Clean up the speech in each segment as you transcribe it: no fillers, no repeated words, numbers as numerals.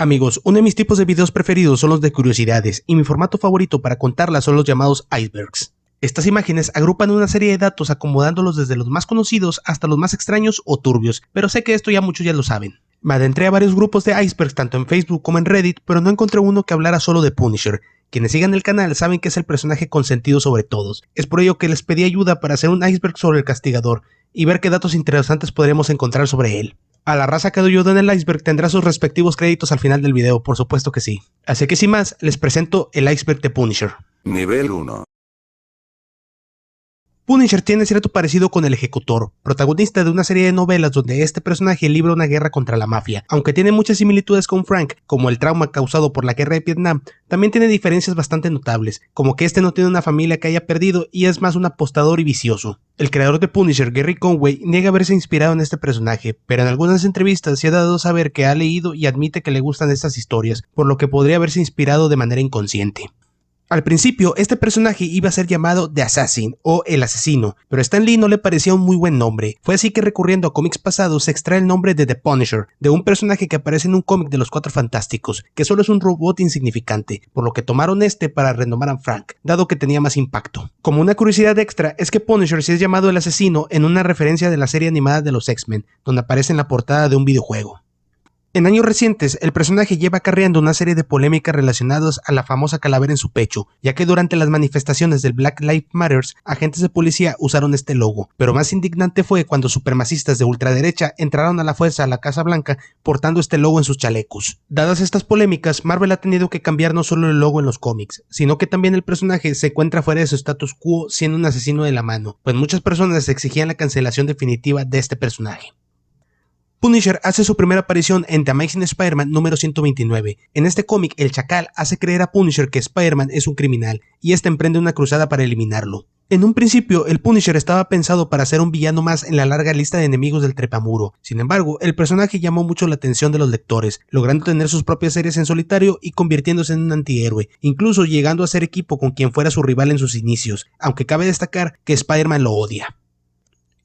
Amigos, uno de mis tipos de videos preferidos son los de curiosidades, y mi formato favorito para contarlas son los llamados icebergs. Estas imágenes agrupan una serie de datos acomodándolos desde los más conocidos hasta los más extraños o turbios, pero sé que esto ya muchos ya lo saben. Me adentré a varios grupos de icebergs tanto en Facebook como en Reddit, pero no encontré uno que hablara solo de Punisher. Quienes sigan el canal saben que es el personaje consentido sobre todos. Es por ello que les pedí ayuda para hacer un iceberg sobre el castigador y ver qué datos interesantes podremos encontrar sobre él. A la raza que ayudó en el iceberg tendrá sus respectivos créditos al final del video, por supuesto que sí. Así que sin más, les presento el iceberg de Punisher. Nivel 1. Punisher tiene cierto parecido con el Ejecutor, protagonista de una serie de novelas donde este personaje libra una guerra contra la mafia. Aunque tiene muchas similitudes con Frank, como el trauma causado por la guerra de Vietnam, también tiene diferencias bastante notables, como que este no tiene una familia que haya perdido y es más un apostador y vicioso. El creador de Punisher, Gerry Conway, niega haberse inspirado en este personaje, pero en algunas entrevistas se ha dado a saber que ha leído y admite que le gustan estas historias, por lo que podría haberse inspirado de manera inconsciente. Al principio, este personaje iba a ser llamado The Assassin o El Asesino, pero a Stan Lee no le parecía un muy buen nombre. Fue así que recurriendo a cómics pasados se extrae el nombre de The Punisher, de un personaje que aparece en un cómic de los Cuatro Fantásticos, que solo es un robot insignificante, por lo que tomaron este para renomar a Frank, dado que tenía más impacto. Como una curiosidad extra, es que Punisher sí es llamado El Asesino en una referencia de la serie animada de los X-Men, donde aparece en la portada de un videojuego. En años recientes, el personaje lleva acarreando una serie de polémicas relacionadas a la famosa calavera en su pecho, ya que durante las manifestaciones del Black Lives Matter, agentes de policía usaron este logo, pero más indignante fue cuando supremacistas de ultraderecha entraron a la fuerza a la Casa Blanca portando este logo en sus chalecos. Dadas estas polémicas, Marvel ha tenido que cambiar no solo el logo en los cómics, sino que también el personaje se encuentra fuera de su status quo siendo un asesino de la mano, pues muchas personas exigían la cancelación definitiva de este personaje. Punisher hace su primera aparición en The Amazing Spider-Man número 129. En este cómic, el Chacal hace creer a Punisher que Spider-Man es un criminal, y este emprende una cruzada para eliminarlo. En un principio, el Punisher estaba pensado para ser un villano más en la larga lista de enemigos del Trepamuro. Sin embargo, el personaje llamó mucho la atención de los lectores, logrando tener sus propias series en solitario y convirtiéndose en un antihéroe, incluso llegando a ser equipo con quien fuera su rival en sus inicios, aunque cabe destacar que Spider-Man lo odia.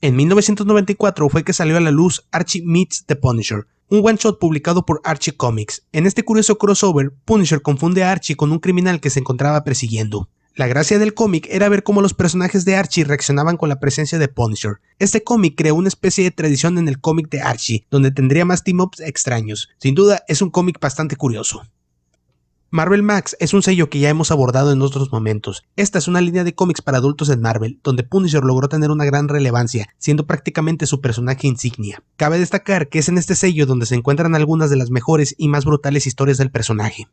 En 1994 fue que salió a la luz Archie Meets The Punisher, un one-shot publicado por Archie Comics. En este curioso crossover, Punisher confunde a Archie con un criminal que se encontraba persiguiendo. La gracia del cómic era ver cómo los personajes de Archie reaccionaban con la presencia de Punisher. Este cómic creó una especie de tradición en el cómic de Archie, donde tendría más team-ups extraños. Sin duda, es un cómic bastante curioso. Marvel Max es un sello que ya hemos abordado en otros momentos. Esta es una línea de cómics para adultos en Marvel, donde Punisher logró tener una gran relevancia, siendo prácticamente su personaje insignia. Cabe destacar que es en este sello donde se encuentran algunas de las mejores y más brutales historias del personaje.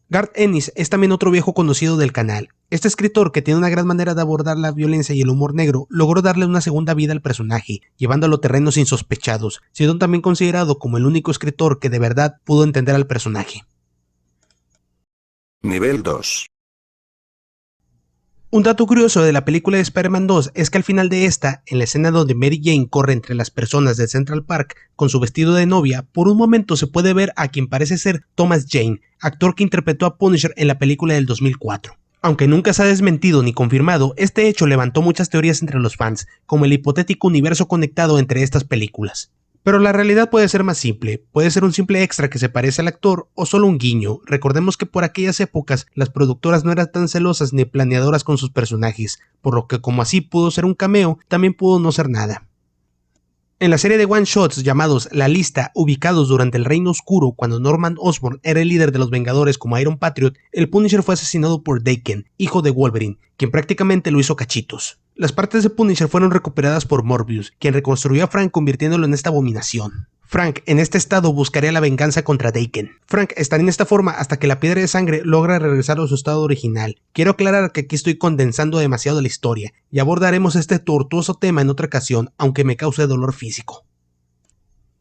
Garth Ennis es también otro viejo conocido del canal. Este escritor, que tiene una gran manera de abordar la violencia y el humor negro, logró darle una segunda vida al personaje, llevándolo a terrenos insospechados, siendo también considerado como el único escritor que de verdad pudo entender al personaje. Nivel 2. Un dato curioso de la película de Spider-Man 2 es que al final de esta, en la escena donde Mary Jane corre entre las personas de Central Park con su vestido de novia, por un momento se puede ver a quien parece ser Thomas Jane, actor que interpretó a Punisher en la película del 2004. Aunque nunca se ha desmentido ni confirmado, este hecho levantó muchas teorías entre los fans, como el hipotético universo conectado entre estas películas. Pero la realidad puede ser más simple, puede ser un simple extra que se parece al actor o solo un guiño. Recordemos que por aquellas épocas las productoras no eran tan celosas ni planeadoras con sus personajes, por lo que como así pudo ser un cameo, también pudo no ser nada. En la serie de one-shots llamados La Lista, ubicados durante el Reino Oscuro cuando Norman Osborn era el líder de los Vengadores como Iron Patriot, el Punisher fue asesinado por Daken, hijo de Wolverine, quien prácticamente lo hizo cachitos. Las partes de Punisher fueron recuperadas por Morbius, quien reconstruyó a Frank convirtiéndolo en esta abominación. Frank, en este estado, buscaría la venganza contra Daken. Frank estará en esta forma hasta que la piedra de sangre logra regresar a su estado original. Quiero aclarar que aquí estoy condensando demasiado la historia, y abordaremos este tortuoso tema en otra ocasión, aunque me cause dolor físico.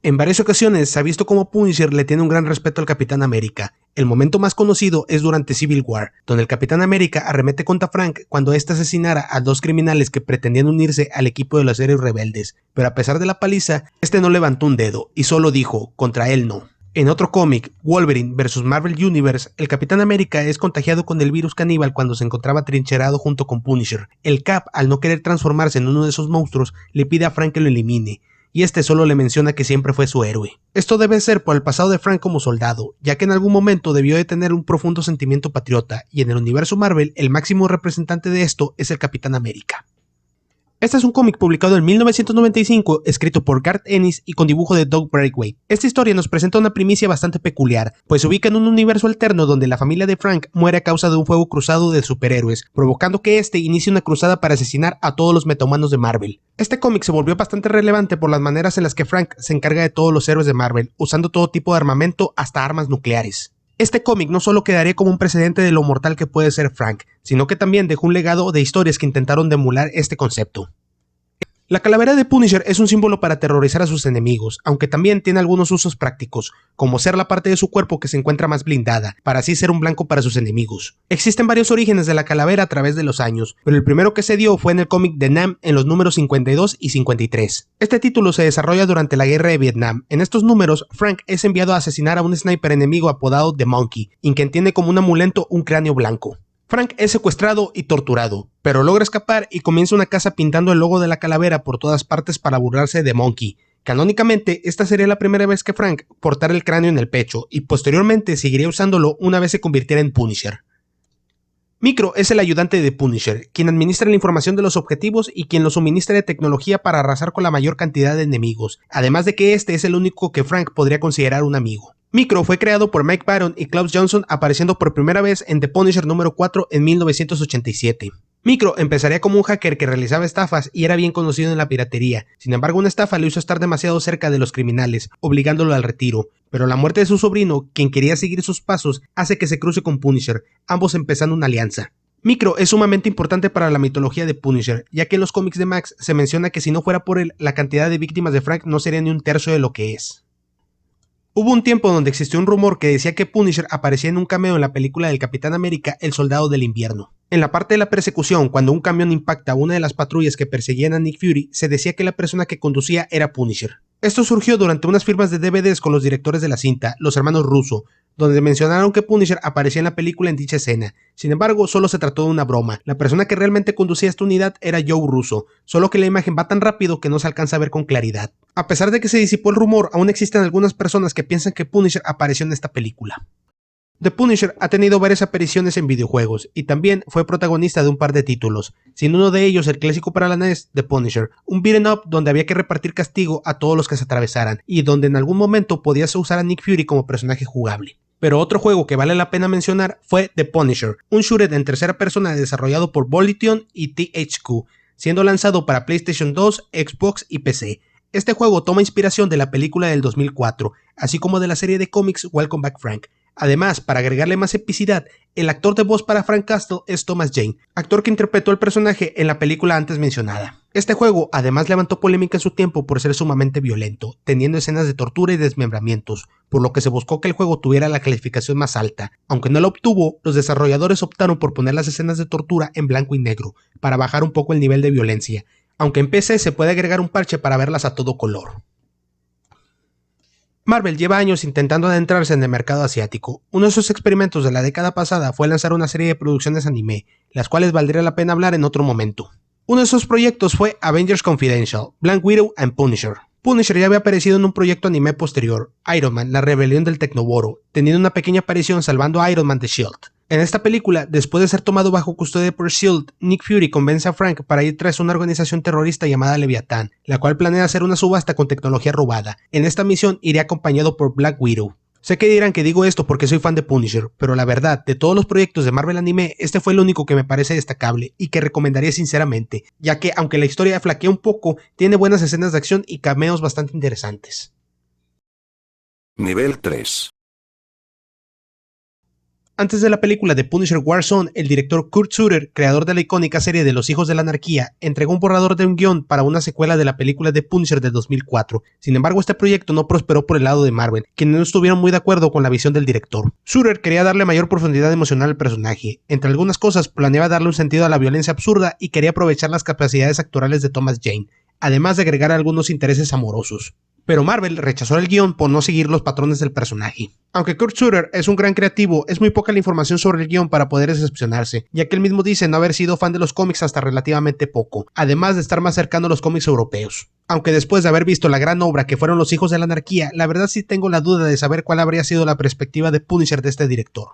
En varias ocasiones se ha visto como Punisher le tiene un gran respeto al Capitán América. El momento más conocido es durante Civil War, donde el Capitán América arremete contra Frank cuando éste asesinara a dos criminales que pretendían unirse al equipo de los héroes rebeldes, pero a pesar de la paliza, este no levantó un dedo y solo dijo, contra él no. En otro cómic, Wolverine vs Marvel Universe, el Capitán América es contagiado con el virus caníbal cuando se encontraba trincherado junto con Punisher. El Cap, al no querer transformarse en uno de esos monstruos, le pide a Frank que lo elimine, y este solo le menciona que siempre fue su héroe. Esto debe ser por el pasado de Frank como soldado, ya que en algún momento debió de tener un profundo sentimiento patriota, y en el universo Marvel el máximo representante de esto es el Capitán América. Este es un cómic publicado en 1995, escrito por Garth Ennis y con dibujo de Doug Braithwaite. Esta historia nos presenta una primicia bastante peculiar, pues se ubica en un universo alterno donde la familia de Frank muere a causa de un fuego cruzado de superhéroes, provocando que este inicie una cruzada para asesinar a todos los metahumanos de Marvel. Este cómic se volvió bastante relevante por las maneras en las que Frank se encarga de todos los héroes de Marvel, usando todo tipo de armamento hasta armas nucleares. Este cómic no solo quedaría como un precedente de lo mortal que puede ser Frank, sino que también dejó un legado de historias que intentaron emular este concepto. La calavera de Punisher es un símbolo para aterrorizar a sus enemigos, aunque también tiene algunos usos prácticos, como ser la parte de su cuerpo que se encuentra más blindada, para así ser un blanco para sus enemigos. Existen varios orígenes de la calavera a través de los años, pero el primero que se dio fue en el cómic de Nam en los números 52 y 53. Este título se desarrolla durante la guerra de Vietnam. En estos números, Frank es enviado a asesinar a un sniper enemigo apodado The Monkey, y quien tiene como un amuleto un cráneo blanco. Frank es secuestrado y torturado, pero logra escapar y comienza una caza pintando el logo de la calavera por todas partes para burlarse de Monkey. Canónicamente, esta sería la primera vez que Frank portara el cráneo en el pecho, y posteriormente seguiría usándolo una vez se convirtiera en Punisher. Micro es el ayudante de Punisher, quien administra la información de los objetivos y quien lo suministra de tecnología para arrasar con la mayor cantidad de enemigos, además de que este es el único que Frank podría considerar un amigo. Micro fue creado por Mike Baron y Klaus Johnson, apareciendo por primera vez en The Punisher número 4 en 1987. Micro empezaría como un hacker que realizaba estafas y era bien conocido en la piratería. Sin embargo, una estafa le hizo estar demasiado cerca de los criminales, obligándolo al retiro. Pero la muerte de su sobrino, quien quería seguir sus pasos, hace que se cruce con Punisher, ambos empezando una alianza. Micro es sumamente importante para la mitología de Punisher, ya que en los cómics de Max se menciona que si no fuera por él, la cantidad de víctimas de Frank no sería ni un tercio de lo que es. Hubo un tiempo donde existió un rumor que decía que Punisher aparecía en un cameo en la película del Capitán América, El Soldado del Invierno. En la parte de la persecución, cuando un camión impacta a una de las patrullas que perseguían a Nick Fury, se decía que la persona que conducía era Punisher. Esto surgió durante unas firmas de DVDs con los directores de la cinta, los hermanos Russo, donde mencionaron que Punisher aparecía en la película en dicha escena. Sin embargo, solo se trató de una broma. La persona que realmente conducía esta unidad era Joe Russo, solo que la imagen va tan rápido que no se alcanza a ver con claridad. A pesar de que se disipó el rumor, aún existen algunas personas que piensan que Punisher apareció en esta película. The Punisher ha tenido varias apariciones en videojuegos, y también fue protagonista de un par de títulos, siendo uno de ellos el clásico para la NES, The Punisher, un beat'em up donde había que repartir castigo a todos los que se atravesaran, y donde en algún momento podías usar a Nick Fury como personaje jugable. Pero otro juego que vale la pena mencionar fue The Punisher, un shooter en tercera persona desarrollado por Volition y THQ, siendo lanzado para PlayStation 2, Xbox y PC. Este juego toma inspiración de la película del 2004, así como de la serie de cómics Welcome Back Frank. Además, para agregarle más epicidad, el actor de voz para Frank Castle es Thomas Jane, actor que interpretó el personaje en la película antes mencionada. Este juego además levantó polémica en su tiempo por ser sumamente violento, teniendo escenas de tortura y desmembramientos, por lo que se buscó que el juego tuviera la calificación más alta. Aunque no la obtuvo, los desarrolladores optaron por poner las escenas de tortura en blanco y negro, para bajar un poco el nivel de violencia, aunque en PC se puede agregar un parche para verlas a todo color. Marvel lleva años intentando adentrarse en el mercado asiático. Uno de sus experimentos de la década pasada fue lanzar una serie de producciones anime, las cuales valdría la pena hablar en otro momento. Uno de esos proyectos fue Avengers Confidential, Black Widow and Punisher. Punisher ya había aparecido en un proyecto anime posterior, Iron Man, la rebelión del Tecnoboro, teniendo una pequeña aparición salvando a Iron Man de S.H.I.E.L.D. En esta película, después de ser tomado bajo custodia por S.H.I.E.L.D., Nick Fury convence a Frank para ir tras una organización terrorista llamada Leviatán, la cual planea hacer una subasta con tecnología robada. En esta misión iré acompañado por Black Widow. Sé que dirán que digo esto porque soy fan de Punisher, pero la verdad, de todos los proyectos de Marvel Anime, este fue el único que me parece destacable y que recomendaría sinceramente, ya que aunque la historia flaquea un poco, tiene buenas escenas de acción y cameos bastante interesantes. Nivel 3. Antes de la película de Punisher Warzone, el director Kurt Sutter, creador de la icónica serie de Los Hijos de la Anarquía, entregó un borrador de un guión para una secuela de la película de Punisher de 2004. Sin embargo, este proyecto no prosperó por el lado de Marvel, quienes no estuvieron muy de acuerdo con la visión del director. Sutter quería darle mayor profundidad emocional al personaje. Entre algunas cosas, planeaba darle un sentido a la violencia absurda y quería aprovechar las capacidades actorales de Thomas Jane, además de agregar algunos intereses amorosos. pero Marvel rechazó el guión por no seguir los patrones del personaje. Aunque Kurt Sutter es un gran creativo, es muy poca la información sobre el guión para poder decepcionarse, ya que él mismo dice no haber sido fan de los cómics hasta relativamente poco, además de estar más cercano a los cómics europeos. Aunque después de haber visto la gran obra que fueron Los Hijos de la Anarquía, la verdad sí tengo la duda de saber cuál habría sido la perspectiva de Punisher de este director.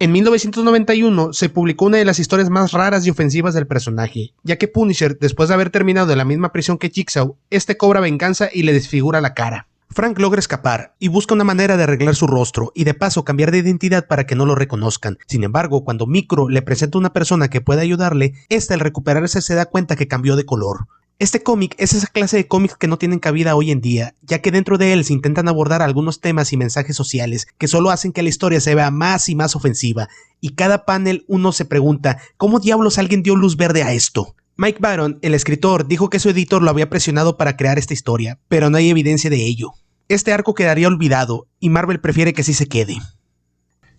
En 1991 se publicó una de las historias más raras y ofensivas del personaje, ya que Punisher, después de haber terminado en la misma prisión que Jigsaw, cobra venganza y le desfigura la cara. Frank logra escapar y busca una manera de arreglar su rostro y de paso cambiar de identidad para que no lo reconozcan. Sin embargo, cuando Micro le presenta una persona que puede ayudarle, al recuperarse se da cuenta que cambió de color. Este cómic es esa clase de cómics que no tienen cabida hoy en día, ya que dentro de él se intentan abordar algunos temas y mensajes sociales que solo hacen que la historia se vea más y más ofensiva, y cada panel uno se pregunta, ¿cómo diablos alguien dio luz verde a esto? Mike Baron, el escritor, dijo que su editor lo había presionado para crear esta historia, pero no hay evidencia de ello. Este arco quedaría olvidado, y Marvel prefiere que sí se quede.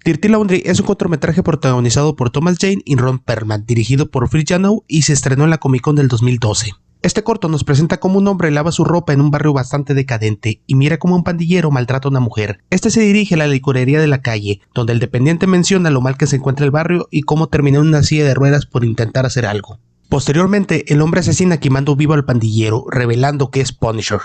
Dirty Laundry es un cortometraje protagonizado por Thomas Jane y Ron Perlman, dirigido por Phil Janow y se estrenó en la Comic Con del 2012. Este corto nos presenta cómo un hombre lava su ropa en un barrio bastante decadente y mira cómo un pandillero maltrata a una mujer. Se dirige a la licorería de la calle, donde el dependiente menciona lo mal que se encuentra el barrio y cómo terminó en una silla de ruedas por intentar hacer algo. Posteriormente, el hombre asesina quemando vivo al pandillero, revelando que es Punisher.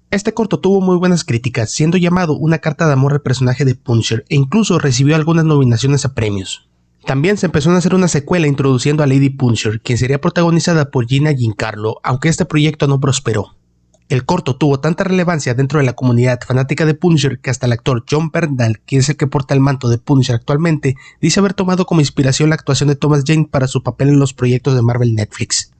Este corto tuvo muy buenas críticas, siendo llamado una carta de amor al personaje de Punisher e incluso recibió algunas nominaciones a premios. También se empezó a hacer una secuela introduciendo a Lady Punisher, quien sería protagonizada por Gina Giancarlo, aunque este proyecto no prosperó. El corto tuvo tanta relevancia dentro de la comunidad fanática de Punisher que hasta el actor Jon Bernthal, quien es el que porta el manto de Punisher actualmente, dice haber tomado como inspiración la actuación de Thomas Jane para su papel en los proyectos de Marvel Netflix.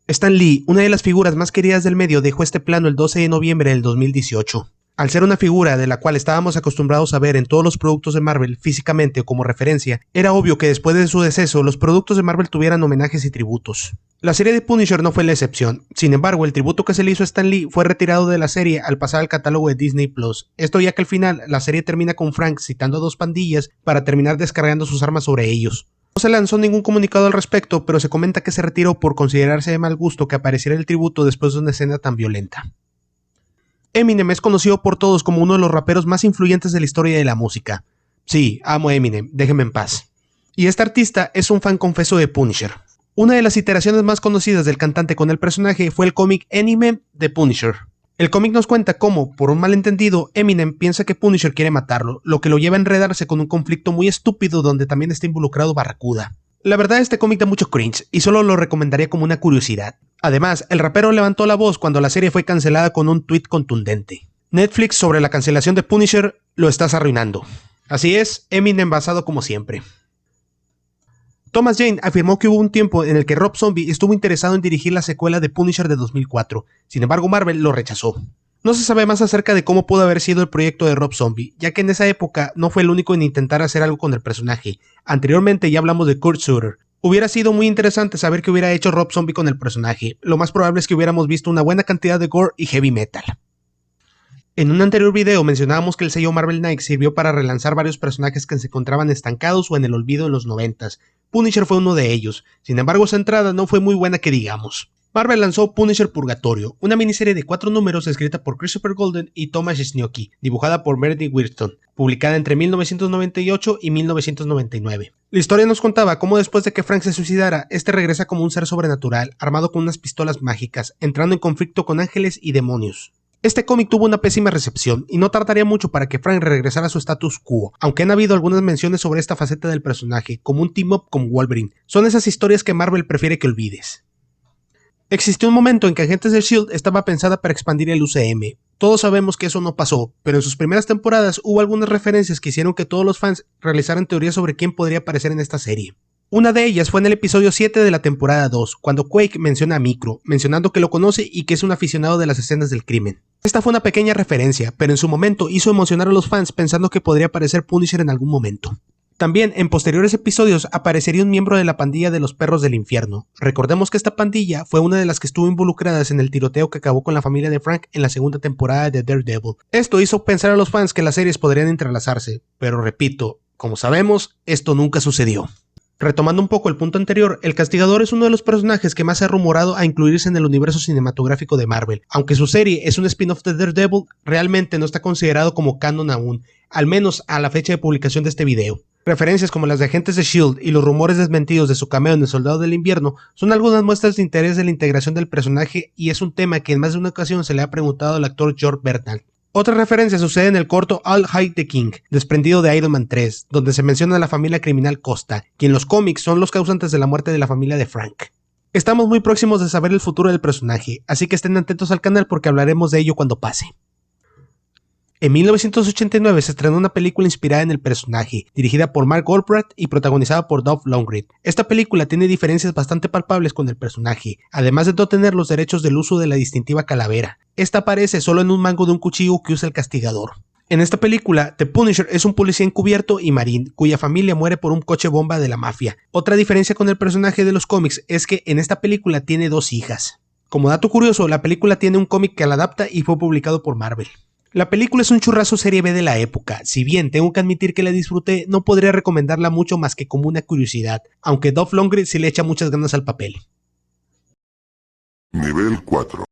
Stan Lee, una de las figuras más queridas del medio, dejó este plano el 12 de noviembre del 2018. Al ser una figura de la cual estábamos acostumbrados a ver en todos los productos de Marvel físicamente o como referencia, era obvio que después de su deceso los productos de Marvel tuvieran homenajes y tributos. La serie de Punisher no fue la excepción, sin embargo el tributo que se le hizo a Stan Lee fue retirado de la serie al pasar al catálogo de Disney Plus, esto ya que al final la serie termina con Frank citando a dos pandillas para terminar descargando sus armas sobre ellos. No se lanzó ningún comunicado al respecto, pero se comenta que se retiró por considerarse de mal gusto que apareciera el tributo después de una escena tan violenta. Eminem es conocido por todos como uno de los raperos más influyentes de la historia de la música. Sí, amo a Eminem, déjenme en paz. Y este artista es un fan confeso de Punisher. Una de las iteraciones más conocidas del cantante con el personaje fue el cómic Eminem de Punisher. El cómic nos cuenta cómo, por un malentendido, Eminem piensa que Punisher quiere matarlo, lo que lo lleva a enredarse con un conflicto muy estúpido donde también está involucrado Barracuda. La verdad, este cómic da mucho cringe y solo lo recomendaría como una curiosidad. Además, el rapero levantó la voz cuando la serie fue cancelada con un tweet contundente. Netflix sobre la cancelación de Punisher, lo estás arruinando. Así es, Eminem basado como siempre. Thomas Jane afirmó que hubo un tiempo en el que Rob Zombie estuvo interesado en dirigir la secuela de Punisher de 2004, sin embargo Marvel lo rechazó. No se sabe más acerca de cómo pudo haber sido el proyecto de Rob Zombie, ya que en esa época no fue el único en intentar hacer algo con el personaje. Anteriormente ya hablamos de Kurt Sutter. Hubiera sido muy interesante saber qué hubiera hecho Rob Zombie con el personaje. Lo más probable es que hubiéramos visto una buena cantidad de gore y heavy metal. En un anterior video mencionábamos que el sello Marvel Knights sirvió para relanzar varios personajes que se encontraban estancados o en el olvido en los 90s. Punisher fue uno de ellos, sin embargo su entrada no fue muy buena que digamos. Marvel lanzó Punisher Purgatorio, una miniserie de 4 números escrita por Christopher Golden y Thomas Schniocki, dibujada por Meredith Winston, publicada entre 1998 y 1999. La historia nos contaba cómo después de que Frank se suicidara, regresa como un ser sobrenatural, armado con unas pistolas mágicas, entrando en conflicto con ángeles y demonios. Este cómic tuvo una pésima recepción y no tardaría mucho para que Frank regresara a su status quo, aunque han habido algunas menciones sobre esta faceta del personaje, como un team-up con Wolverine. Son esas historias que Marvel prefiere que olvides. Existió un momento en que Agentes de S.H.I.E.L.D. estaba pensada para expandir el UCM. Todos sabemos que eso no pasó, pero en sus primeras temporadas hubo algunas referencias que hicieron que todos los fans realizaran teorías sobre quién podría aparecer en esta serie. Una de ellas fue en el episodio 7 de la temporada 2, cuando Quake menciona a Micro, mencionando que lo conoce y que es un aficionado de las escenas del crimen. Esta fue una pequeña referencia, pero en su momento hizo emocionar a los fans pensando que podría aparecer Punisher en algún momento. También en posteriores episodios aparecería un miembro de la pandilla de los Perros del Infierno. Recordemos que esta pandilla fue una de las que estuvo involucradas en el tiroteo que acabó con la familia de Frank en la segunda temporada de Daredevil. Esto hizo pensar a los fans que las series podrían entrelazarse, pero repito, como sabemos, esto nunca sucedió. Retomando un poco el punto anterior, el Castigador es uno de los personajes que más se ha rumorado a incluirse en el universo cinematográfico de Marvel. Aunque su serie es un spin-off de Daredevil, realmente no está considerado como canon aún, al menos a la fecha de publicación de este video. Referencias como las de Agentes de S.H.I.E.L.D. y los rumores desmentidos de su cameo en El Soldado del Invierno son algunas muestras de interés de la integración del personaje y es un tema que en más de una ocasión se le ha preguntado al actor George Bernal. Otra referencia sucede en el corto All Hail the King, desprendido de Iron Man 3, donde se menciona a la familia criminal Costa, quien en los cómics son los causantes de la muerte de la familia de Frank. Estamos muy próximos de saber el futuro del personaje, así que estén atentos al canal porque hablaremos de ello cuando pase. En 1989 se estrenó una película inspirada en el personaje, dirigida por Mark Goldblatt y protagonizada por Dolph Lundgren. Esta película tiene diferencias bastante palpables con el personaje, además de no tener los derechos del uso de la distintiva calavera. Esta aparece solo en un mango de un cuchillo que usa el Castigador. En esta película, The Punisher es un policía encubierto y marín, cuya familia muere por un coche bomba de la mafia. Otra diferencia con el personaje de los cómics es que en esta película tiene 2 hijas. Como dato curioso, la película tiene un cómic que la adapta y fue publicado por Marvel. La película es un churrazo serie B de la época, si bien tengo que admitir que la disfruté, no podría recomendarla mucho más que como una curiosidad, aunque Dolph Lundgren sí le echa muchas ganas al papel. Nivel 4.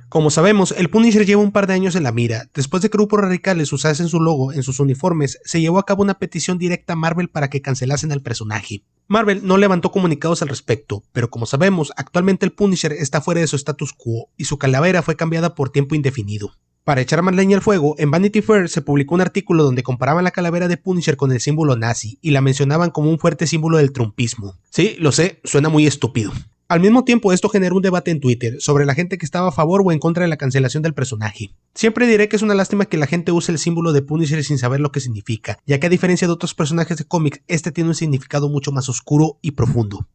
Como sabemos, el Punisher lleva un par de años en la mira. Después de que grupos radicales usasen su logo en sus uniformes, se llevó a cabo una petición directa a Marvel para que cancelasen al personaje. Marvel no levantó comunicados al respecto, pero como sabemos, actualmente el Punisher está fuera de su status quo y su calavera fue cambiada por tiempo indefinido. Para echar más leña al fuego, en Vanity Fair se publicó un artículo donde comparaban la calavera de Punisher con el símbolo nazi y la mencionaban como un fuerte símbolo del trumpismo. Sí, lo sé, suena muy estúpido. Al mismo tiempo, esto generó un debate en Twitter sobre la gente que estaba a favor o en contra de la cancelación del personaje. Siempre diré que es una lástima que la gente use el símbolo de Punisher sin saber lo que significa, ya que a diferencia de otros personajes de cómics, este tiene un significado mucho más oscuro y profundo.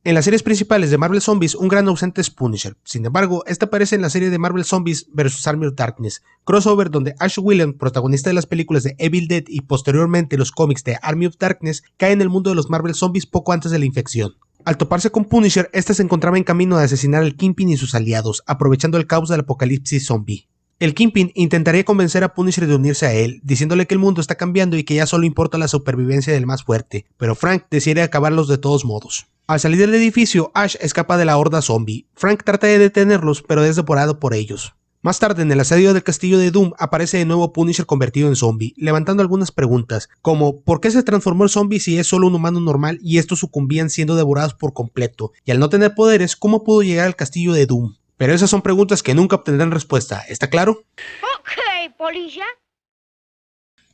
En las series principales de Marvel Zombies, un gran ausente es Punisher. Sin embargo, este aparece en la serie de Marvel Zombies vs. Army of Darkness, crossover donde Ash Williams, protagonista de las películas de Evil Dead y posteriormente los cómics de Army of Darkness, cae en el mundo de los Marvel Zombies poco antes de la infección. Al toparse con Punisher, este se encontraba en camino de asesinar al Kingpin y sus aliados, aprovechando el caos del apocalipsis zombie. El Kingpin intentaría convencer a Punisher de unirse a él, diciéndole que el mundo está cambiando y que ya solo importa la supervivencia del más fuerte, pero Frank decide acabarlos de todos modos. Al salir del edificio, Ash escapa de la horda zombie. Frank trata de detenerlos, pero es devorado por ellos. Más tarde, en el asedio del castillo de Doom, aparece de nuevo Punisher convertido en zombie, levantando algunas preguntas, como ¿por qué se transformó el zombie si es solo un humano normal y estos sucumbían siendo devorados por completo? Y al no tener poderes, ¿cómo pudo llegar al castillo de Doom? Pero esas son preguntas que nunca obtendrán respuesta, ¿está claro? Ok, polilla.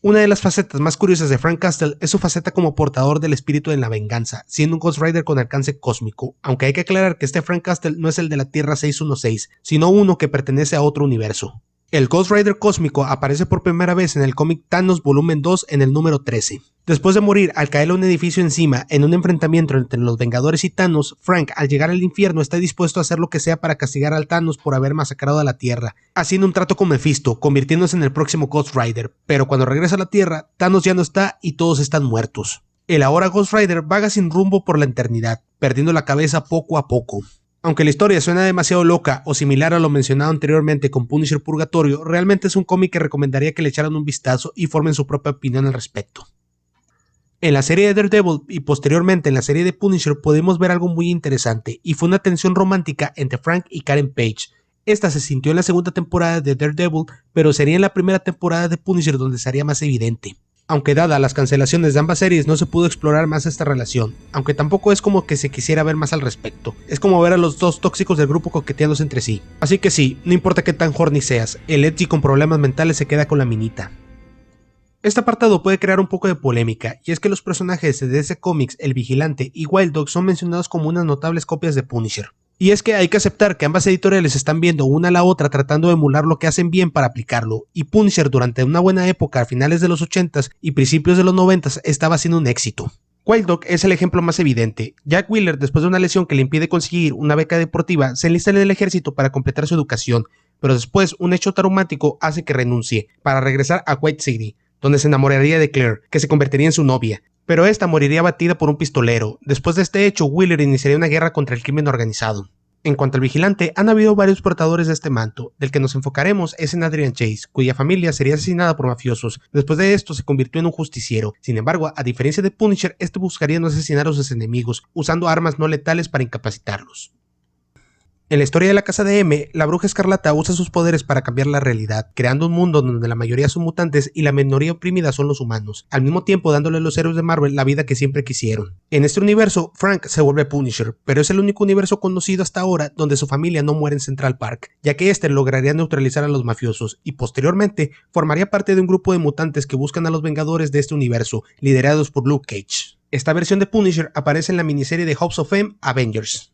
Una de las facetas más curiosas de Frank Castle es su faceta como portador del espíritu de la venganza, siendo un Ghost Rider con alcance cósmico, aunque hay que aclarar que este Frank Castle no es el de la Tierra 616, sino uno que pertenece a otro universo. El Ghost Rider cósmico aparece por primera vez en el cómic Thanos volumen 2 en el número 13. Después de morir al caerle un edificio encima en un enfrentamiento entre los Vengadores y Thanos, Frank al llegar al infierno está dispuesto a hacer lo que sea para castigar al Thanos por haber masacrado a la Tierra, haciendo un trato con Mephisto, convirtiéndose en el próximo Ghost Rider, pero cuando regresa a la Tierra, Thanos ya no está y todos están muertos. El ahora Ghost Rider vaga sin rumbo por la eternidad, perdiendo la cabeza poco a poco. Aunque la historia suena demasiado loca o similar a lo mencionado anteriormente con Punisher Purgatorio, realmente es un cómic que recomendaría que le echaran un vistazo y formen su propia opinión al respecto. En la serie de Daredevil y posteriormente en la serie de Punisher podemos ver algo muy interesante, y fue una tensión romántica entre Frank y Karen Page. Esta se sintió en la segunda temporada de Daredevil, pero sería en la primera temporada de Punisher donde sería más evidente. Aunque dadas las cancelaciones de ambas series no se pudo explorar más esta relación, aunque tampoco es como que se quisiera ver más al respecto, es como ver a los dos tóxicos del grupo coqueteándose entre sí. Así que sí, no importa qué tan horny seas, el edgy con problemas mentales se queda con la minita. Este apartado puede crear un poco de polémica, y es que los personajes de DC Comics, El Vigilante y Wild Dog son mencionados como unas notables copias de Punisher. Y es que hay que aceptar que ambas editoriales están viendo una a la otra tratando de emular lo que hacen bien para aplicarlo, y Punisher durante una buena época a finales de los 80s y principios de los 90s estaba siendo un éxito. Wild Dog es el ejemplo más evidente. Jack Wheeler, después de una lesión que le impide conseguir una beca deportiva, se enlista en el ejército para completar su educación, pero después un hecho traumático hace que renuncie, para regresar a White City, donde se enamoraría de Claire, que se convertiría en su novia. Pero esta moriría abatida por un pistolero. Después de este hecho, Wheeler iniciaría una guerra contra el crimen organizado. En cuanto al vigilante, han habido varios portadores de este manto. Del que nos enfocaremos es en Adrian Chase, cuya familia sería asesinada por mafiosos. Después de esto se convirtió en un justiciero. Sin embargo, a diferencia de Punisher, este buscaría no asesinar a sus enemigos, usando armas no letales para incapacitarlos. En la historia de la Casa de M, la Bruja Escarlata usa sus poderes para cambiar la realidad, creando un mundo donde la mayoría son mutantes y la minoría oprimida son los humanos, al mismo tiempo dándole a los héroes de Marvel la vida que siempre quisieron. En este universo, Frank se vuelve Punisher, pero es el único universo conocido hasta ahora donde su familia no muere en Central Park, ya que este lograría neutralizar a los mafiosos y posteriormente formaría parte de un grupo de mutantes que buscan a los Vengadores de este universo, liderados por Luke Cage. Esta versión de Punisher aparece en la miniserie de House of M, Avengers.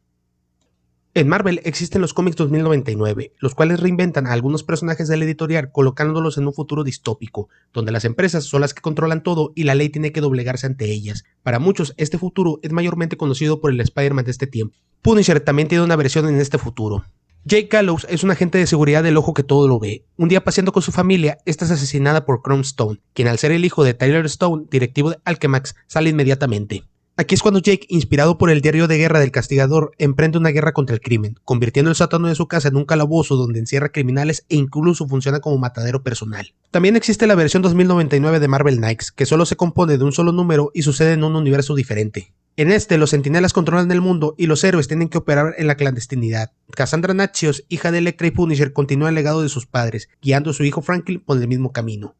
En Marvel existen los cómics 2099, los cuales reinventan a algunos personajes de la editorial colocándolos en un futuro distópico, donde las empresas son las que controlan todo y la ley tiene que doblegarse ante ellas. Para muchos, este futuro es mayormente conocido por el Spider-Man de este tiempo. Punisher también tiene una versión en este futuro. Jake Gallows es un agente de seguridad del ojo que todo lo ve. Un día paseando con su familia, esta es asesinada por Chrome Stone, quien al ser el hijo de Tyler Stone, directivo de Alchemax, sale inmediatamente. Aquí es cuando Jake, inspirado por el diario de guerra del castigador, emprende una guerra contra el crimen, convirtiendo el sótano de su casa en un calabozo donde encierra criminales e incluso funciona como matadero personal. También existe la versión 2099 de Marvel Knights, que solo se compone de un solo número y sucede en un universo diferente. En este, los Centinelas controlan el mundo y los héroes tienen que operar en la clandestinidad. Cassandra Nachios, hija de Elektra y Punisher, continúa el legado de sus padres, guiando a su hijo Franklin por el mismo camino.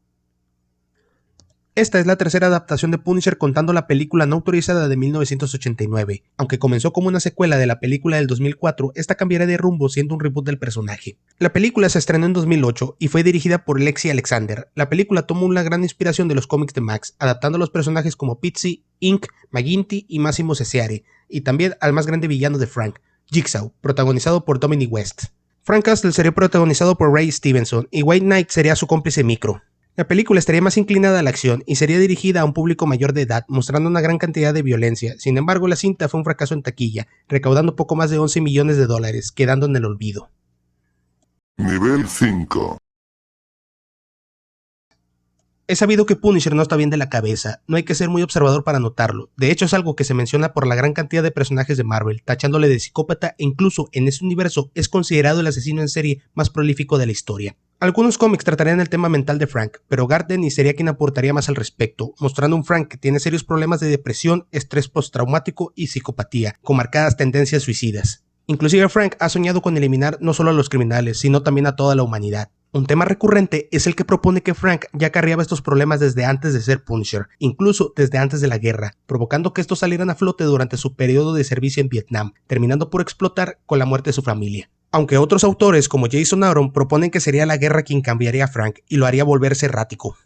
Esta es la tercera adaptación de Punisher contando la película no autorizada de 1989. Aunque comenzó como una secuela de la película del 2004, esta cambiará de rumbo siendo un reboot del personaje. La película se estrenó en 2008 y fue dirigida por Lexi Alexander. La película tomó una gran inspiración de los cómics de Max, adaptando a los personajes como Pitsy, Inc., McGinty y Massimo Cesare, y también al más grande villano de Frank, Jigsaw, protagonizado por Dominic West. Frank Castle sería protagonizado por Ray Stevenson y White Knight sería su cómplice Micro. La película estaría más inclinada a la acción y sería dirigida a un público mayor de edad, mostrando una gran cantidad de violencia. Sin embargo, la cinta fue un fracaso en taquilla, recaudando poco más de $11 millones, quedando en el olvido. Nivel 5. Es sabido que Punisher no está bien de la cabeza, no hay que ser muy observador para notarlo. De hecho, es algo que se menciona por la gran cantidad de personajes de Marvel, tachándole de psicópata e incluso en ese universo es considerado el asesino en serie más prolífico de la historia. Algunos cómics tratarían el tema mental de Frank, pero Garth Dennis sería quien aportaría más al respecto, mostrando un Frank que tiene serios problemas de depresión, estrés postraumático y psicopatía, con marcadas tendencias suicidas. Inclusive Frank ha soñado con eliminar no solo a los criminales, sino también a toda la humanidad. Un tema recurrente es el que propone que Frank ya acarreaba estos problemas desde antes de ser Punisher, incluso desde antes de la guerra, provocando que estos salieran a flote durante su periodo de servicio en Vietnam, terminando por explotar con la muerte de su familia. Aunque otros autores como Jason Aaron proponen que sería la guerra quien cambiaría a Frank y lo haría volverse errático.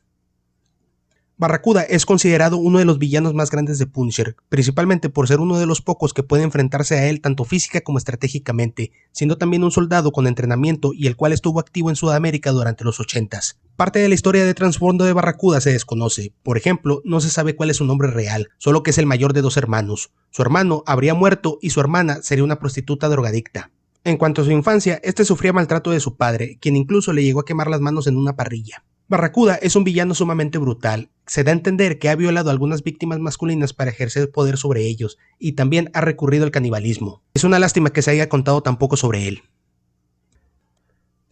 Barracuda es considerado uno de los villanos más grandes de Punisher, principalmente por ser uno de los pocos que puede enfrentarse a él tanto física como estratégicamente, siendo también un soldado con entrenamiento y el cual estuvo activo en Sudamérica durante los 80s. Parte de la historia de trasfondo de Barracuda se desconoce, por ejemplo, no se sabe cuál es su nombre real, solo que es el mayor de 2 hermanos. Su hermano habría muerto y su hermana sería una prostituta drogadicta. En cuanto a su infancia, este sufría maltrato de su padre, quien incluso le llegó a quemar las manos en una parrilla. Barracuda es un villano sumamente brutal, se da a entender que ha violado a algunas víctimas masculinas para ejercer poder sobre ellos, y también ha recurrido al canibalismo. Es una lástima que se haya contado tan poco sobre él.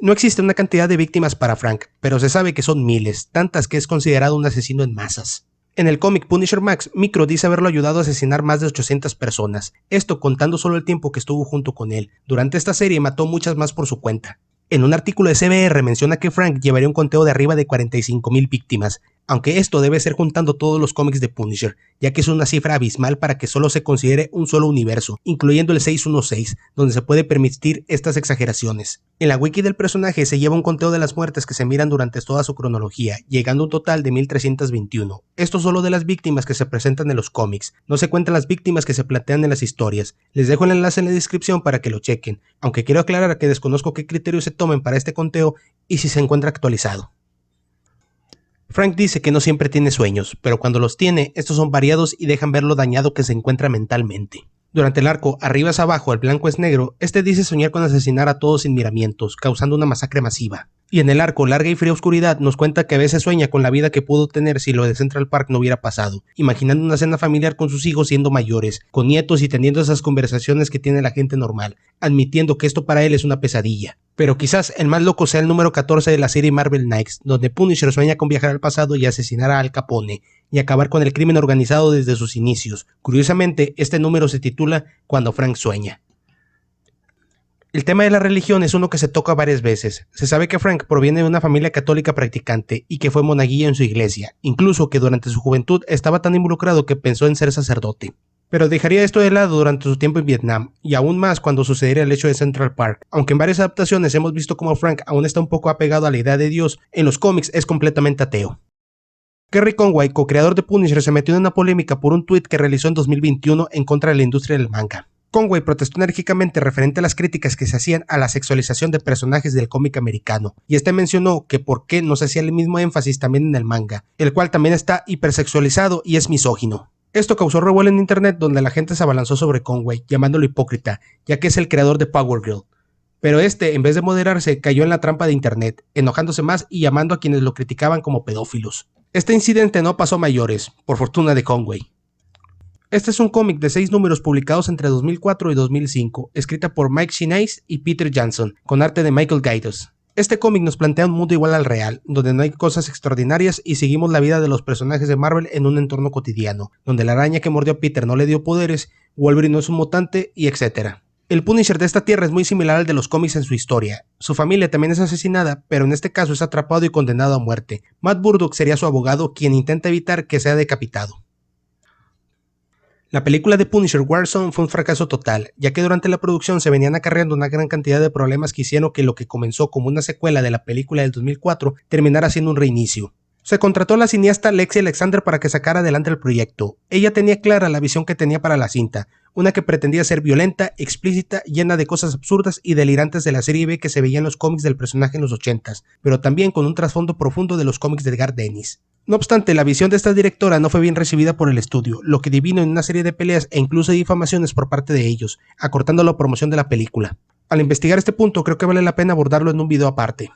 No existe una cantidad de víctimas para Frank, pero se sabe que son miles, tantas que es considerado un asesino en masas. En el cómic Punisher Max, Micro dice haberlo ayudado a asesinar más de 800 personas, esto contando solo el tiempo que estuvo junto con él. Durante esta serie mató muchas más por su cuenta. En un artículo de CBR menciona que Frank llevaría un conteo de arriba de 45,000 víctimas, aunque esto debe ser juntando todos los cómics de Punisher, ya que es una cifra abismal para que solo se considere un solo universo, incluyendo el 616, donde se puede permitir estas exageraciones. En la wiki del personaje se lleva un conteo de las muertes que se miran durante toda su cronología, llegando a un total de 1321. Esto solo de las víctimas que se presentan en los cómics, no se cuentan las víctimas que se plantean en las historias. Les dejo el enlace en la descripción para que lo chequen, aunque quiero aclarar que desconozco qué criterios se tomen para este conteo y si se encuentra actualizado. Frank dice que no siempre tiene sueños, pero cuando los tiene, estos son variados y dejan ver lo dañado que se encuentra mentalmente. Durante el arco Arriba es abajo, el blanco es negro, este dice soñar con asesinar a todos sin miramientos, causando una masacre masiva. Y en el arco Larga y fría oscuridad nos cuenta que a veces sueña con la vida que pudo tener si lo de Central Park no hubiera pasado, imaginando una cena familiar con sus hijos siendo mayores, con nietos y teniendo esas conversaciones que tiene la gente normal, admitiendo que esto para él es una pesadilla. Pero quizás el más loco sea el número 14 de la serie Marvel Knights, donde Punisher sueña con viajar al pasado y asesinar a Al Capone, y acabar con el crimen organizado desde sus inicios. Curiosamente, este número se titula Cuando Frank sueña. El tema de la religión es uno que se toca varias veces. Se sabe que Frank proviene de una familia católica practicante y que fue monaguillo en su iglesia, incluso que durante su juventud estaba tan involucrado que pensó en ser sacerdote. Pero dejaría esto de lado durante su tiempo en Vietnam, y aún más cuando sucediera el hecho de Central Park. Aunque en varias adaptaciones hemos visto cómo Frank aún está un poco apegado a la idea de Dios, en los cómics es completamente ateo. Gerry Conway, co-creador de Punisher, se metió en una polémica por un tuit que realizó en 2021 en contra de la industria del manga. Conway protestó enérgicamente referente a las críticas que se hacían a la sexualización de personajes del cómic americano, y este mencionó que por qué no se hacía el mismo énfasis también en el manga, el cual también está hipersexualizado y es misógino. Esto causó revuelo en internet donde la gente se abalanzó sobre Conway, llamándolo hipócrita, ya que es el creador de Power Girl. Pero este, en vez de moderarse, cayó en la trampa de internet, enojándose más y llamando a quienes lo criticaban como pedófilos. Este incidente no pasó a mayores, por fortuna de Conway. Este es un cómic de 6 números publicados entre 2004 y 2005, escrita por Mike Shinais y Peter Jansson, con arte de Michael Gaydos. Este cómic nos plantea un mundo igual al real, donde no hay cosas extraordinarias y seguimos la vida de los personajes de Marvel en un entorno cotidiano, donde la araña que mordió a Peter no le dio poderes, Wolverine no es un mutante, y etc. El Punisher de esta tierra es muy similar al de los cómics en su historia. Su familia también es asesinada, pero en este caso es atrapado y condenado a muerte. Matt Murdock sería su abogado, quien intenta evitar que sea decapitado. La película de Punisher Warzone fue un fracaso total, ya que durante la producción se venían acarreando una gran cantidad de problemas que hicieron que lo que comenzó como una secuela de la película del 2004 terminara siendo un reinicio. Se contrató a la cineasta Lexi Alexander para que sacara adelante el proyecto. Ella tenía clara la visión que tenía para la cinta, una que pretendía ser violenta, explícita, llena de cosas absurdas y delirantes de la serie B que se veía en los cómics del personaje en los 80s, pero también con un trasfondo profundo de los cómics de Garth Ennis. No obstante, la visión de esta directora no fue bien recibida por el estudio, lo que devino en una serie de peleas e incluso difamaciones por parte de ellos, acortando la promoción de la película. Al investigar este punto, creo que vale la pena abordarlo en un video aparte.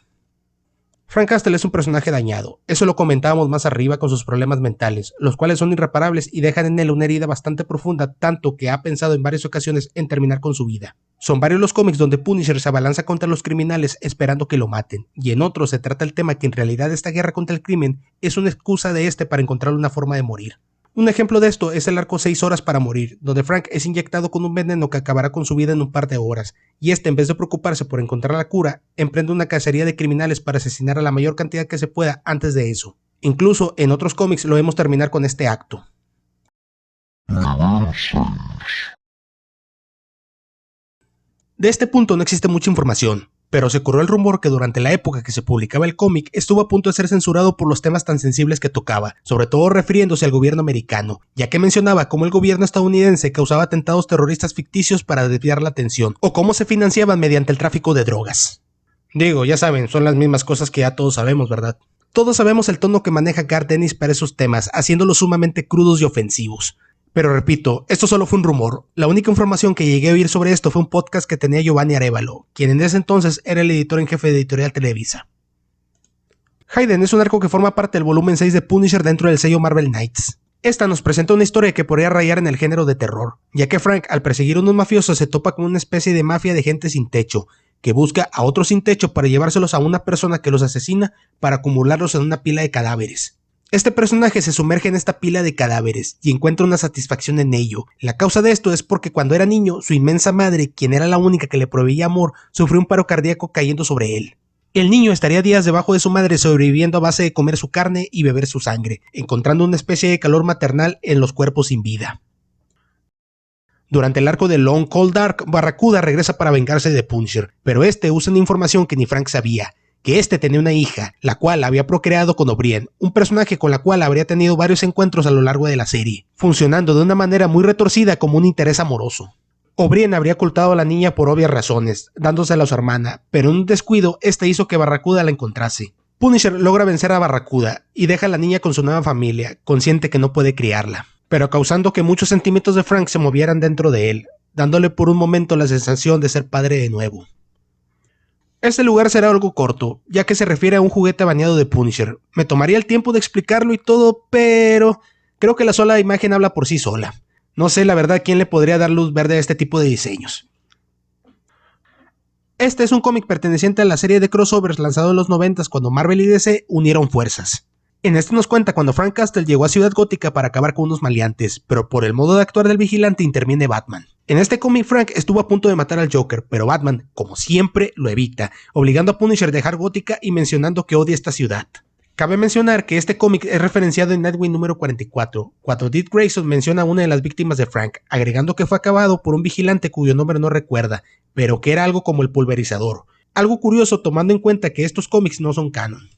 Frank Castle es un personaje dañado, eso lo comentábamos más arriba con sus problemas mentales, los cuales son irreparables y dejan en él una herida bastante profunda, tanto que ha pensado en varias ocasiones en terminar con su vida. Son varios los cómics donde Punisher se abalanza contra los criminales esperando que lo maten, y en otros se trata el tema que en realidad esta guerra contra el crimen es una excusa de este para encontrar una forma de morir. Un ejemplo de esto es el arco 6 horas para morir, donde Frank es inyectado con un veneno que acabará con su vida en un par de horas, y este, en vez de preocuparse por encontrar la cura, emprende una cacería de criminales para asesinar a la mayor cantidad que se pueda antes de eso. Incluso en otros cómics lo vemos terminar con este acto. De este punto no existe mucha información, pero se corrió el rumor que durante la época que se publicaba el cómic estuvo a punto de ser censurado por los temas tan sensibles que tocaba, sobre todo refiriéndose al gobierno americano, ya que mencionaba cómo el gobierno estadounidense causaba atentados terroristas ficticios para desviar la atención, o cómo se financiaban mediante el tráfico de drogas. Digo, ya saben, son las mismas cosas que ya todos sabemos, ¿verdad? Todos sabemos el tono que maneja Garth Ennis para esos temas, haciéndolos sumamente crudos y ofensivos. Pero repito, esto solo fue un rumor. La única información que llegué a oír sobre esto fue un podcast que tenía Giovanni Arévalo, quien en ese entonces era el editor en jefe de Editorial Televisa. Hayden es un arco que forma parte del volumen 6 de Punisher dentro del sello Marvel Knights. Esta nos presenta una historia que podría rayar en el género de terror, ya que Frank, al perseguir a unos mafiosos, se topa con una especie de mafia de gente sin techo, que busca a otros sin techo para llevárselos a una persona que los asesina para acumularlos en una pila de cadáveres. Este personaje se sumerge en esta pila de cadáveres y encuentra una satisfacción en ello. La causa de esto es porque cuando era niño, su inmensa madre, quien era la única que le proveía amor, sufrió un paro cardíaco cayendo sobre él. El niño estaría días debajo de su madre sobreviviendo a base de comer su carne y beber su sangre, encontrando una especie de calor maternal en los cuerpos sin vida. Durante el arco de Long Cold Dark, Barracuda regresa para vengarse de Punisher, pero este usa una información que ni Frank sabía, que este tenía una hija, la cual había procreado con O'Brien, un personaje con la cual habría tenido varios encuentros a lo largo de la serie, funcionando de una manera muy retorcida como un interés amoroso. O'Brien habría ocultado a la niña por obvias razones, dándosela a su hermana, pero en un descuido este hizo que Barracuda la encontrase. Punisher logra vencer a Barracuda y deja a la niña con su nueva familia, consciente que no puede criarla, pero causando que muchos sentimientos de Frank se movieran dentro de él, dándole por un momento la sensación de ser padre de nuevo. Este lugar será algo corto, ya que se refiere a un juguete baneado de Punisher. Me tomaría el tiempo de explicarlo y todo, pero creo que la sola imagen habla por sí sola. No sé la verdad quién le podría dar luz verde a este tipo de diseños. Este es un cómic perteneciente a la serie de crossovers lanzado en los 90 cuando Marvel y DC unieron fuerzas. En este nos cuenta cuando Frank Castle llegó a Ciudad Gótica para acabar con unos maleantes, pero por el modo de actuar del vigilante interviene Batman. En este cómic Frank estuvo a punto de matar al Joker, pero Batman, como siempre, lo evita, obligando a Punisher a dejar Gótica y mencionando que odia esta ciudad. Cabe mencionar que este cómic es referenciado en Nightwing número 44, cuando Dick Grayson menciona a una de las víctimas de Frank, agregando que fue acabado por un vigilante cuyo nombre no recuerda, pero que era algo como el pulverizador. Algo curioso tomando en cuenta que estos cómics no son canon.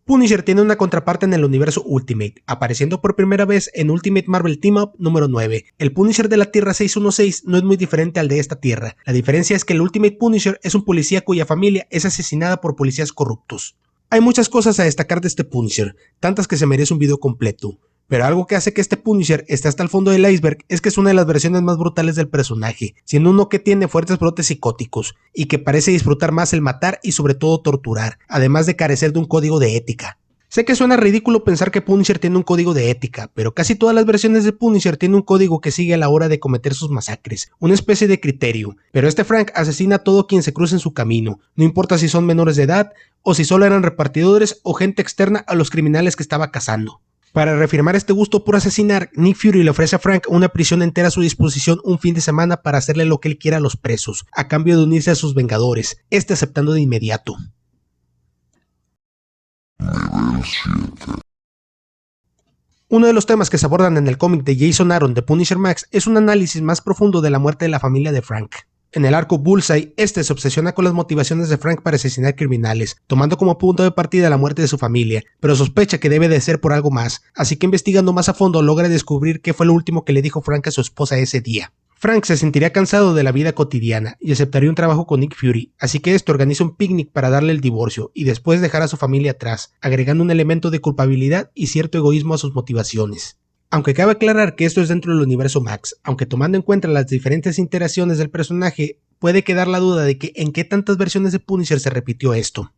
Punisher tiene una contraparte en el universo Ultimate, apareciendo por primera vez en Ultimate Marvel Team Up número 9. El Punisher de la Tierra 616 no es muy diferente al de esta tierra. La diferencia es que el Ultimate Punisher es un policía cuya familia es asesinada por policías corruptos. Hay muchas cosas a destacar de este Punisher, tantas que se merece un video completo. Pero algo que hace que este Punisher esté hasta el fondo del iceberg es que es una de las versiones más brutales del personaje, siendo uno que tiene fuertes brotes psicóticos, y que parece disfrutar más el matar y sobre todo torturar, además de carecer de un código de ética. Sé que suena ridículo pensar que Punisher tiene un código de ética, pero casi todas las versiones de Punisher tienen un código que sigue a la hora de cometer sus masacres, una especie de criterio, pero este Frank asesina a todo quien se cruce en su camino, no importa si son menores de edad, o si solo eran repartidores o gente externa a los criminales que estaba cazando. Para reafirmar este gusto por asesinar, Nick Fury le ofrece a Frank una prisión entera a su disposición un fin de semana para hacerle lo que él quiera a los presos, a cambio de unirse a sus vengadores, este aceptando de inmediato. Nivel 7. Uno de los temas que se abordan en el cómic de Jason Aaron de Punisher Max es un análisis más profundo de la muerte de la familia de Frank. En el arco Bullseye, este se obsesiona con las motivaciones de Frank para asesinar criminales, tomando como punto de partida la muerte de su familia, pero sospecha que debe de ser por algo más, así que investigando más a fondo logra descubrir qué fue lo último que le dijo Frank a su esposa ese día. Frank se sentiría cansado de la vida cotidiana y aceptaría un trabajo con Nick Fury, así que este organiza un picnic para darle el divorcio y después dejar a su familia atrás, agregando un elemento de culpabilidad y cierto egoísmo a sus motivaciones. Aunque cabe aclarar que esto es dentro del universo Max, aunque tomando en cuenta las diferentes interacciones del personaje, puede quedar la duda de que en qué tantas versiones de Punisher se repitió esto.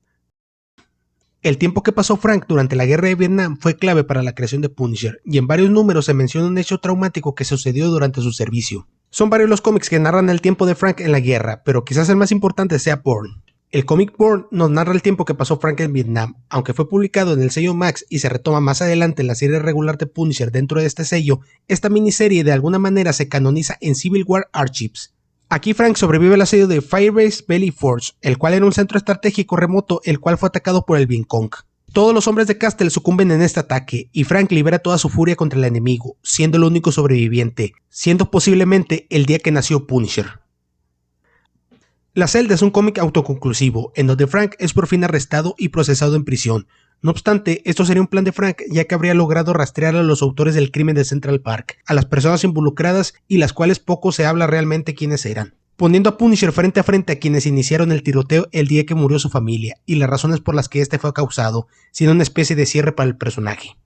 El tiempo que pasó Frank durante la guerra de Vietnam fue clave para la creación de Punisher, y en varios números se menciona un hecho traumático que sucedió durante su servicio. Son varios los cómics que narran el tiempo de Frank en la guerra, pero quizás el más importante sea Bourne. El cómic Bourne nos narra el tiempo que pasó Frank en Vietnam, aunque fue publicado en el sello Max y se retoma más adelante en la serie regular de Punisher dentro de este sello, esta miniserie de alguna manera se canoniza en Civil War Archives. Aquí Frank sobrevive al asedio de Firebase Valley Forge, el cual era un centro estratégico remoto el cual fue atacado por el Vietcong. Todos los hombres de Castle sucumben en este ataque, y Frank libera toda su furia contra el enemigo, siendo el único sobreviviente, siendo posiblemente el día que nació Punisher. La Celda es un cómic autoconclusivo, en donde Frank es por fin arrestado y procesado en prisión. No obstante, esto sería un plan de Frank, ya que habría logrado rastrear a los autores del crimen de Central Park, a las personas involucradas y las cuales poco se habla realmente quiénes eran, poniendo a Punisher frente a frente a quienes iniciaron el tiroteo el día que murió su familia, y las razones por las que este fue causado, siendo una especie de cierre para el personaje.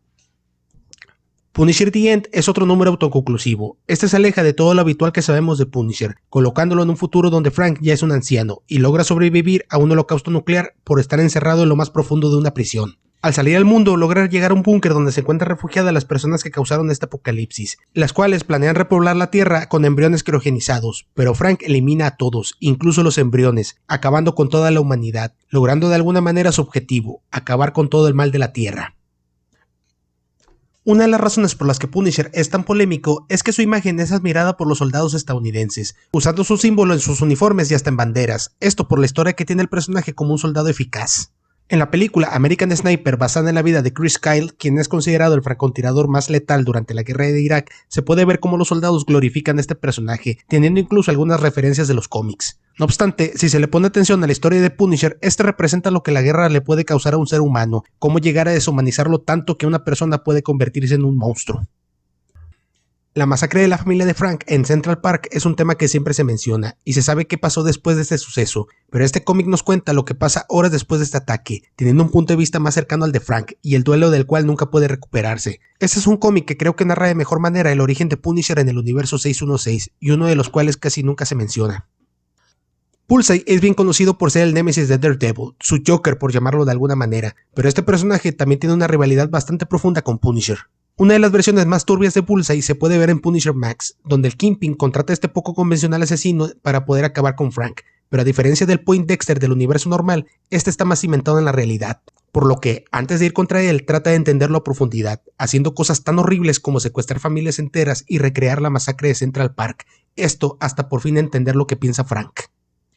Punisher The End es otro número autoconclusivo. Este se aleja de todo lo habitual que sabemos de Punisher, colocándolo en un futuro donde Frank ya es un anciano y logra sobrevivir a un holocausto nuclear por estar encerrado en lo más profundo de una prisión. Al salir al mundo, logra llegar a un búnker donde se encuentran refugiadas las personas que causaron este apocalipsis, las cuales planean repoblar la Tierra con embriones criogenizados, pero Frank elimina a todos, incluso los embriones, acabando con toda la humanidad, logrando de alguna manera su objetivo, acabar con todo el mal de la Tierra. Una de las razones por las que Punisher es tan polémico es que su imagen es admirada por los soldados estadounidenses, usando su símbolo en sus uniformes y hasta en banderas, esto por la historia que tiene el personaje como un soldado eficaz. En la película American Sniper, basada en la vida de Chris Kyle, quien es considerado el francotirador más letal durante la guerra de Irak, se puede ver cómo los soldados glorifican a este personaje, teniendo incluso algunas referencias de los cómics. No obstante, si se le pone atención a la historia de Punisher, este representa lo que la guerra le puede causar a un ser humano, cómo llegar a deshumanizarlo tanto que una persona puede convertirse en un monstruo. La masacre de la familia de Frank en Central Park es un tema que siempre se menciona, y se sabe qué pasó después de este suceso, pero este cómic nos cuenta lo que pasa horas después de este ataque, teniendo un punto de vista más cercano al de Frank, y el duelo del cual nunca puede recuperarse. Este es un cómic que creo que narra de mejor manera el origen de Punisher en el universo 616, y uno de los cuales casi nunca se menciona. Bullseye es bien conocido por ser el némesis de Daredevil, su Joker por llamarlo de alguna manera, pero este personaje también tiene una rivalidad bastante profunda con Punisher. Una de las versiones más turbias de Bullseye se puede ver en Punisher Max, donde el Kingpin contrata a este poco convencional asesino para poder acabar con Frank, pero a diferencia del Poindexter del universo normal, este está más cimentado en la realidad, por lo que, antes de ir contra él, trata de entenderlo a profundidad, haciendo cosas tan horribles como secuestrar familias enteras y recrear la masacre de Central Park, esto hasta por fin entender lo que piensa Frank.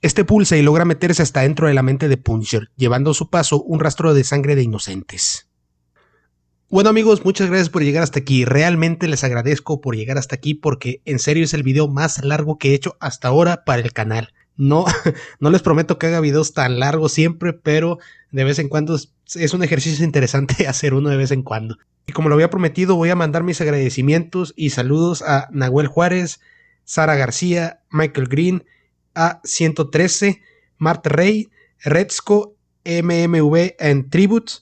Este Bullseye logra meterse hasta dentro de la mente de Punisher, llevando a su paso un rastro de sangre de inocentes. Bueno amigos, muchas gracias por llegar hasta aquí, realmente les agradezco por llegar hasta aquí porque en serio es el video más largo que he hecho hasta ahora para el canal. No les prometo que haga videos tan largos siempre, pero de vez en cuando es un ejercicio interesante hacer uno de vez en cuando. Y como lo había prometido, voy a mandar mis agradecimientos y saludos a Nahuel Juárez, Sara García, Michael Green, A113, Marta Rey, Redsco, MMV en Tribute,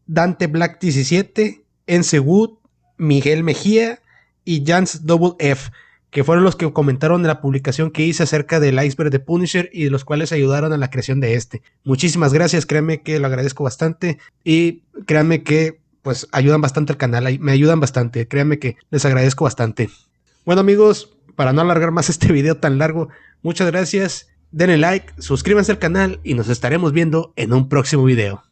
Dante Black 17, Ence Wood, Miguel Mejía y Jans Double F, que fueron los que comentaron en la publicación que hice acerca del iceberg de Punisher y de los cuales ayudaron a la creación de este. Muchísimas gracias, créanme que lo agradezco bastante y créanme que pues ayudan bastante al canal, me ayudan bastante, créanme que les agradezco bastante. Bueno amigos, para no alargar más este video tan largo, muchas gracias, denle like, suscríbanse al canal y nos estaremos viendo en un próximo video.